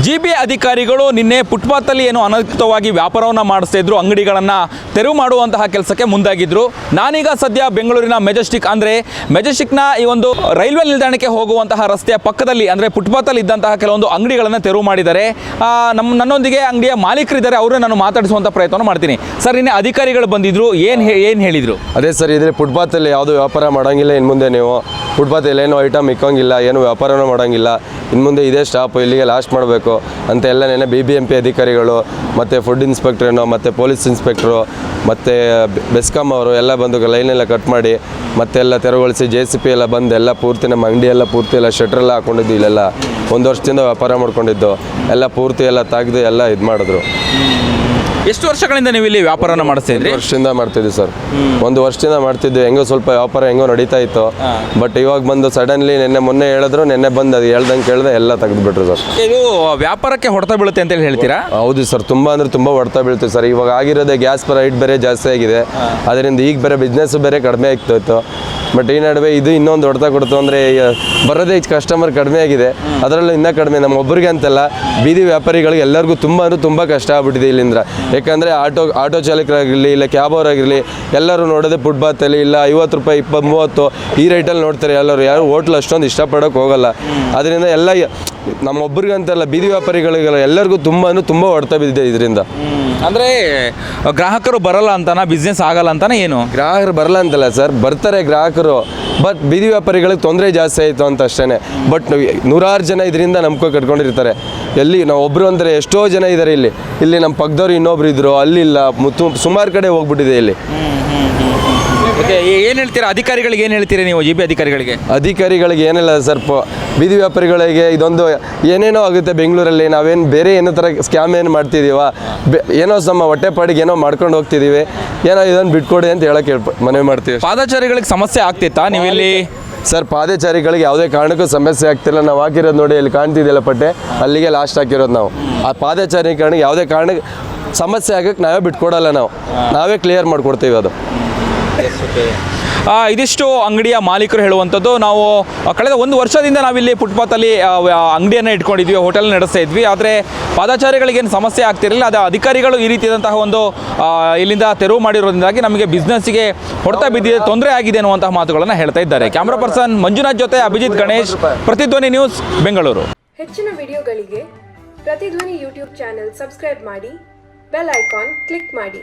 GB ಅಧಿಕಾರಿಗಳು ನಿನ್ನೆ ಫುಟ್ಪಾತಲ್ಲಿ ಏನು ಅನಧಿಕೃತವಾಗಿ ವ್ಯಾಪಾರವನ್ನು ಮಾಡಿಸ್ತಾ ಇದ್ರು, ಅಂಗಡಿಗಳನ್ನು ತೆರವು ಮಾಡುವಂತಹ ಕೆಲಸಕ್ಕೆ ಮುಂದಾಗಿದ್ದರು. ನಾನೀಗ ಸದ್ಯ ಬೆಂಗಳೂರಿನ ಮೆಜೆಸ್ಟಿಕ್ ಅಂದರೆ ಮೆಜೆಸ್ಟಿಕ್ನ ಈ ಒಂದು ರೈಲ್ವೆ ನಿಲ್ದಾಣಕ್ಕೆ ಹೋಗುವಂತಹ ರಸ್ತೆಯ ಪಕ್ಕದಲ್ಲಿ ಅಂದರೆ ಫುಟ್ಪಾತಲ್ಲಿ ಇದ್ದಂತಹ ಕೆಲವೊಂದು ಅಂಗಡಿಗಳನ್ನು ತೆರವು ಮಾಡಿದ್ದಾರೆ. ನನ್ನೊಂದಿಗೆ ಅಂಗಡಿಯ ಮಾಲೀಕರಿದ್ದಾರೆ, ಅವರೇ ನಾನು ಮಾತಾಡಿಸುವಂಥ ಪ್ರಯತ್ನ ಮಾಡ್ತೀನಿ. ಸರ್, ನಿನ್ನೆ ಅಧಿಕಾರಿಗಳು ಬಂದಿದ್ದರು, ಏನು ಹೇಳಿದರು? ಅದೇ ಸರ್, ಇದ್ರೆ ಫುಟ್ಪಾತಲ್ಲಿ ಯಾವುದು ವ್ಯಾಪಾರ ಮಾಡೋಂಗಿಲ್ಲ. ಇನ್ನು ಮುಂದೆ ನೀವು ಫುಟ್ಪಾತಲ್ಲಿ ಏನೋ ಐಟಮ್ ಇಕ್ಕೋಂಗಿಲ್ಲ, ಏನು ವ್ಯಾಪಾರನೂ ಮಾಡೋಂಗಿಲ್ಲ. ಇನ್ನು ಮುಂದೆ ಇದೇ ಸ್ಟಾಪ್, ಇಲ್ಲಿಗೆ ಲಾಸ್ಟ್ ಮಾಡಬೇಕು ಅಂತ ಎಲ್ಲ ನೆನೆ BBMP ಅಧಿಕಾರಿಗಳು ಮತ್ತು ಫುಡ್ ಇನ್ಸ್ಪೆಕ್ಟ್ರೇನೋ ಮತ್ತು ಪೊಲೀಸ್ ಇನ್ಸ್ಪೆಕ್ಟ್ರು ಮತ್ತು ಬೆಸ್ಕಾಂ ಅವರು ಎಲ್ಲ ಬಂದು ಲೈನೆಲ್ಲ ಕಟ್ ಮಾಡಿ ಮತ್ತೆಲ್ಲ ತೆರವುಗೊಳಿಸಿ JCP ಎಲ್ಲ ಬಂದು ಎಲ್ಲ ಪೂರ್ತಿ ನಮ್ಮ ಅಂಗಡಿ ಎಲ್ಲ ಪೂರ್ತಿ ಎಲ್ಲ ಶಟ್ರೆಲ್ಲ ಹಾಕ್ಕೊಂಡಿದ್ದು, ಇಲ್ಲೆಲ್ಲ ಒಂದು ವರ್ಷದಿಂದ ವ್ಯಾಪಾರ ಮಾಡ್ಕೊಂಡಿದ್ದು ಎಲ್ಲ ಪೂರ್ತಿ ಎಲ್ಲ ತೆಗೆದು ಎಲ್ಲ ಇದು ಮಾಡಿದ್ರು. ಎಷ್ಟು ವರ್ಷಗಳಿಂದ ನೀವು ಇಲ್ಲಿ ವ್ಯಾಪಾರನ ಮಾಡಿಸ್ತಾ ಇದ್ರಿ? ವರ್ಷದಿಂದ ಮಾಡ್ತಿದ್ವಿ ಸರ್, ಒಂದು ವರ್ಷದಿಂದ ಮಾಡ್ತಿದ್ವಿ. ಹೆಂಗೋ ಸ್ವಲ್ಪ ವ್ಯಾಪಾರ ಹೆಂಗೋ ನಡೀತಾ ಇತ್ತು. ಬಟ್ ಇವಾಗ ಬಂದು ಸಡನ್ಲಿ ಮೊನ್ನೆ ಹೇಳಿದ್ರು, ನೆನ್ನೆ ಬಂದು ಅದು ಹೇಳ್ದಂಗೆ ಕೇಳಿದೆ ಎಲ್ಲ ತೆಗೆದುಬಿಟ್ರು ಸರ್. ಇದು ವ್ಯಾಪಾರಕ್ಕೆ ಹೊಡೆತ ಬೀಳುತ್ತೆ ಅಂತೇಳಿ ಹೇಳ್ತೀರಾ? ಹೌದು ಸರ್, ತುಂಬ ಅಂದರೆ ತುಂಬ ಹೊಡೆತ ಬೀಳ್ತೀವಿ ಸರ್. ಇವಾಗ ಆಗಿರೋದೇ ಗ್ಯಾಸ್ ರೈಟ್ ಬೇರೆ ಜಾಸ್ತಿ ಆಗಿದೆ, ಅದರಿಂದ ಈಗ ಬೇರೆ ಬಿಸ್ನೆಸ್ಸು ಬೇರೆ ಕಡಿಮೆ ಆಗ್ತಾಯಿತ್ತು. ಬಟ್ ಈ ನಡುವೆ ಇದು ಇನ್ನೊಂದು ಹೊಡೆತ ಕೊಡ್ತು ಅಂದರೆ ಬರೋದೇ ಕಸ್ಟಮರ್ ಕಡಿಮೆ ಆಗಿದೆ, ಅದರಲ್ಲೂ ಇನ್ನೂ ಕಡಿಮೆ. ನಮ್ಮ ಒಬ್ಬರಿಗೆ ಅಂತಲ್ಲ, ಬೀದಿ ವ್ಯಾಪಾರಿಗಳಿಗೆ ಎಲ್ಲರಿಗೂ ತುಂಬ ಅಂದರೆ ತುಂಬ ಕಷ್ಟ ಆಗ್ಬಿಟ್ಟಿದೆ ಇಲ್ಲಿಂದ. ಯಾಕಂದರೆ ಆಟೋ ಚಾಲಕರಾಗಿರಲಿ ಇಲ್ಲ ಕ್ಯಾಬ್ ಅವರಾಗಿರಲಿ ಎಲ್ಲರೂ ನೋಡೋದೇ ಫುಟ್ಪಾತಲ್ಲಿ ಇಲ್ಲ 50 ರೂಪಾಯಿ 20, 30 ಈ ರೇಟಲ್ಲಿ ನೋಡ್ತಾರೆ ಎಲ್ಲರೂ. ಯಾರು ಹೋಟ್ಲ್ ಅಷ್ಟೊಂದು ಇಷ್ಟಪಡೋಕೆ ಹೋಗಲ್ಲ. ಅದರಿಂದ ಎಲ್ಲ ನಮ್ಮೊಬ್ಬರಿಗೆ ಅಂತಲ್ಲ, ಬೀದಿ ವ್ಯಾಪಾರಿಗಳಿಗೆಲ್ಲ ಎಲ್ಲರಿಗೂ ತುಂಬ ಹೊಡೆತ ಬಿದ್ದಿದೆ ಇದರಿಂದ. ಅಂದರೆ ಗ್ರಾಹಕರು ಬರಲ್ಲ ಅಂತಾನ, ಬಿಸ್ನೆಸ್ ಆಗಲ್ಲ ಅಂತಾನೆ? ಏನು ಗ್ರಾಹಕರು ಬರಲ್ಲ ಅಂತಲ್ಲ ಸರ್, ಬರ್ತಾರೆ ಗ್ರಾಹಕರು. ಬಟ್ ಬೀದಿ ವ್ಯಾಪಾರಿಗಳಿಗೆ ತೊಂದರೆ ಜಾಸ್ತಿ ಆಯಿತು ಅಂತ ಅಷ್ಟೇ. ಬಟ್ ನೂರಾರು ಜನ ಇದರಿಂದ ನಂಬ್ಕೊ ಕಟ್ಕೊಂಡಿರ್ತಾರೆ. ಎಲ್ಲಿ ನಾವು ಒಬ್ಬರು ಅಂದರೆ ಎಷ್ಟೋ ಜನ ಇದ್ದಾರೆ ಇಲ್ಲಿ ನಮ್ಮ ಪಕ್ಕದವ್ರು ಇನ್ನೊಬ್ರು ಇದ್ದರು, ಅಲ್ಲಿಲ್ಲ, ಸುಮಾರು ಕಡೆ ಹೋಗ್ಬಿಟ್ಟಿದೆ ಇಲ್ಲಿ. ಓಕೆ, ಏನು ಹೇಳ್ತೀರಾ ಅಧಿಕಾರಿಗಳಿಗೆ? ಏನು ಹೇಳ್ತೀರಿ ನೀವು JB ಅಧಿಕಾರಿಗಳಿಗೆ ಏನಿಲ್ಲ ಸರ್, ಬೀದಿ ವ್ಯಾಪಾರಿಗಳಿಗೆ ಇದೊಂದು ಏನೇನೋ ಆಗುತ್ತೆ ಬೆಂಗಳೂರಲ್ಲಿ. ನಾವೇನು ಬೇರೆ ಏನೋ ಥರ ಸ್ಕ್ಯಾಮ್ ಏನು ಮಾಡ್ತಿದ್ದೀವ, ಏನೋ ನಮ್ಮ ಹೊಟ್ಟೆಪಾಡಿಗೆ ಏನೋ ಮಾಡ್ಕೊಂಡು ಹೋಗ್ತಿದ್ದೀವಿ, ಏನೋ ಇದನ್ನು ಬಿಟ್ಕೊಡಿ ಅಂತ ಹೇಳೋಕ್ಕೆ ಮನವಿ ಮಾಡ್ತೀವಿ. ಪಾದಚಾರಿಗಳಿಗೆ ಸಮಸ್ಯೆ ಆಗ್ತಿತ್ತಾ ನೀವು ಇಲ್ಲಿ? ಸರ್, ಪಾದಚಾರಿಗಳಿಗೆ ಯಾವುದೇ ಕಾರಣಕ್ಕೂ ಸಮಸ್ಯೆ ಆಗ್ತಿಲ್ಲ. ನಾವು ಹಾಕಿರೋದು ನೋಡಿ, ಇಲ್ಲಿ ಕಾಣ್ತಿದೆಯಲ್ಲ ಪಟ್ಟೆ, ಅಲ್ಲಿಗೆ ಲಾಸ್ಟ್ ಹಾಕಿರೋದು ನಾವು. ಆ ಪಾದಚಾರಿಗಳಿಗೆ ಯಾವುದೇ ಕಾರಣಕ್ಕೆ ಸಮಸ್ಯೆ ಆಗೋಕ್ಕೆ ನಾವೇ ಬಿಟ್ಕೊಡಲ್ಲ, ನಾವೇ ಕ್ಲಿಯರ್ ಮಾಡಿಕೊಡ್ತೀವಿ ಅದು. ಇದಿಷ್ಟು ಅಂಗಡಿಯ ಮಾಲೀಕರು ಹೇಳುವಂಥದ್ದು. ನಾವು ಕಳೆದ 1 ವರ್ಷದಿಂದ ನಾವಿಲ್ಲಿ ಫುಟ್ಪಾತಲ್ಲಿ ಅಂಗಡಿಯನ್ನು ಇಟ್ಕೊಂಡಿದ್ವಿ, ಹೋಟೆಲ್ ನಡೆಸ್ತಾ ಇದ್ವಿ. ಆದರೆ ಪಾದಚಾರಿಗಳಿಗೇನು ಸಮಸ್ಯೆ ಆಗ್ತಿರಲಿಲ್ಲ. ಅದು ಅಧಿಕಾರಿಗಳು ಈ ರೀತಿಯಾದಂತಹ ಒಂದು ಇಲ್ಲಿಂದ ತೆರವು ಮಾಡಿರೋದ್ರಿಂದಾಗಿ ನಮಗೆ ಬಿಸ್ನೆಸ್ಸಿಗೆ ಹೊಡೆತ ಬಿದ್ದಿದೆ, ತೊಂದರೆ ಆಗಿದೆ ಅನ್ನುವಂತಹ ಮಾತುಗಳನ್ನು ಹೇಳ್ತಾ ಇದ್ದಾರೆ. ಕ್ಯಾಮ್ರಾ ಪರ್ಸನ್ ಮಂಜುನಾಥ್ ಜೊತೆ ಅಭಿಜಿತ್ ಗಣೇಶ್, ಪ್ರತಿಧ್ವನಿ ನ್ಯೂಸ್, ಬೆಂಗಳೂರು. ಹೆಚ್ಚಿನ ವಿಡಿಯೋಗಳಿಗೆ ಪ್ರತಿಧ್ವನಿ ಯೂಟ್ಯೂಬ್ ಚಾನೆಲ್ ಸಬ್ಸ್ಕ್ರೈಬ್ ಮಾಡಿ, ಬೆಲ್ ಐಕಾನ್ ಕ್ಲಿಕ್ ಮಾಡಿ.